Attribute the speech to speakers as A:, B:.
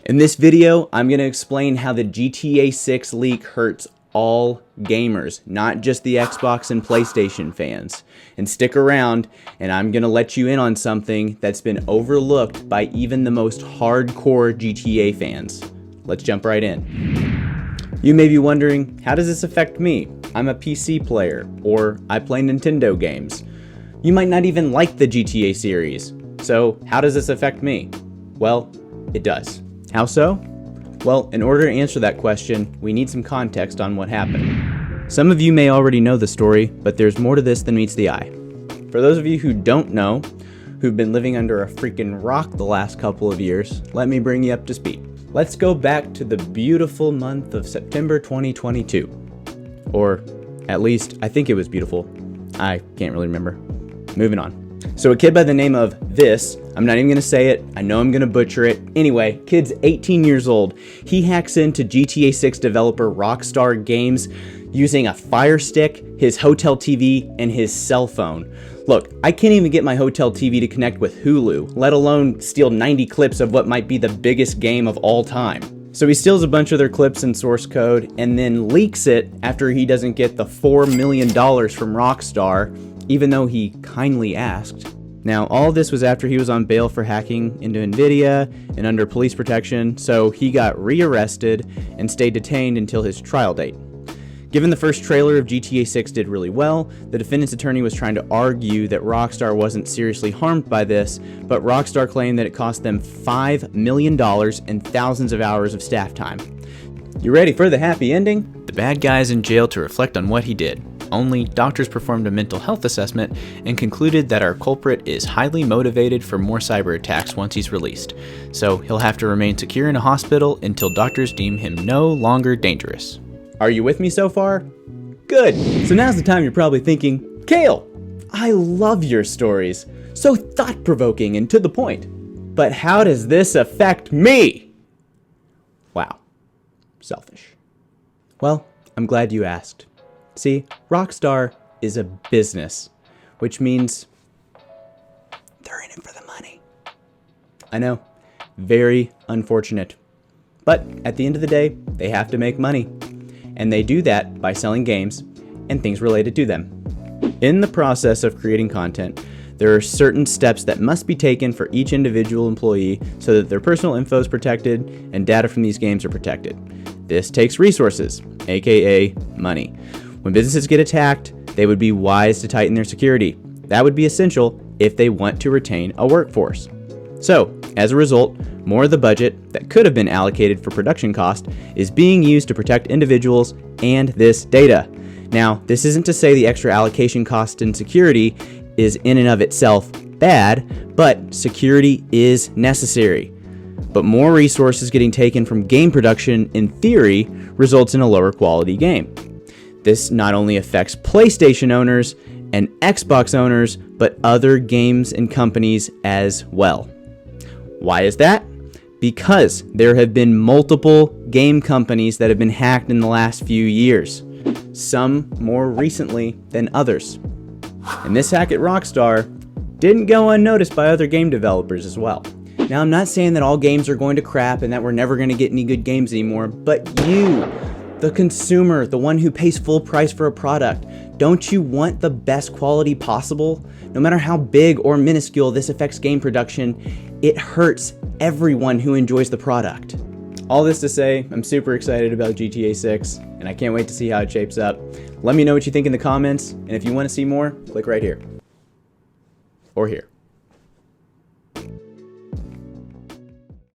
A: In this video, I'm going to explain how the GTA 6 leak hurts all gamers, not just the Xbox and PlayStation fans. And stick around, and I'm going to let you in on something that's been overlooked by even the most hardcore GTA fans. Let's jump right in. You may be wondering, how does this affect me? I'm a PC player, or I play Nintendo games. You might not even like the GTA series. So how does this affect me? Well, it does. How so? Well, in order to answer that question, we need some context on what happened. Some of you may already know the story, but there's more to this than meets the eye. For those of you who don't know, who've been living under a freaking rock the last couple of years, let me bring you up to speed. Let's go back to the beautiful month of September 2022. Or, at least, I think it was beautiful. I can't really remember. Moving on. So a kid by the name of This, I'm not even going to say it, I know I'm going to butcher it. Anyway, kid's 18 years old. He hacks into GTA 6 developer Rockstar Games using a Fire Stick, his hotel TV, and his cell phone. Look, I can't even get my hotel TV to connect with Hulu, let alone steal 90 clips of what might be the biggest game of all time. So he steals a bunch of their clips and source code, and then leaks it after he doesn't get the $4 million from Rockstar, even though he kindly asked. Now, all this was after he was on bail for hacking into Nvidia and under police protection, so he got rearrested and stayed detained until his trial date. Given the first trailer of GTA 6 did really well, the defendant's attorney was trying to argue that Rockstar wasn't seriously harmed by this, but Rockstar claimed that it cost them $5 million and thousands of hours of staff time. You ready for the happy ending? The bad guy's in jail to reflect on what he did. Only doctors performed a mental health assessment and concluded that our culprit is highly motivated for more cyber attacks once he's released. So he'll have to remain secure in a hospital until doctors deem him no longer dangerous. Are you with me so far? Good. So now's the time you're probably thinking, Kael, I love your stories. So thought-provoking and to the point. But how does this affect me? Wow. Selfish. Well, I'm glad you asked. See, Rockstar is a business, which means they're in it for the money. I know, very unfortunate. But at the end of the day, they have to make money. And they do that by selling games and things related to them. In the process of creating content, there are certain steps that must be taken for each individual employee so that their personal info is protected and data from these games are protected. This takes resources, aka money. When businesses get attacked, they would be wise to tighten their security. That would be essential if they want to retain a workforce. So, as a result, more of the budget that could have been allocated for production cost is being used to protect individuals and this data. Now, this isn't to say the extra allocation cost in security is in and of itself bad, but security is necessary. But more resources getting taken from game production, in theory, results in a lower quality game. This not only affects PlayStation owners and Xbox owners, but other games and companies as well. Why is that? Because there have been multiple game companies that have been hacked in the last few years, some more recently than others. And this hack at Rockstar didn't go unnoticed by other game developers as well. Now, I'm not saying that all games are going to crap and that we're never going to get any good games anymore, but you, the consumer, the one who pays full price for a product, don't you want the best quality possible? No matter how big or minuscule this affects game production, it hurts everyone who enjoys the product. All this to say, I'm super excited about GTA 6, and I can't wait to see how it shapes up. Let me know what you think in the comments, and if you want to see more, click right here. Or here.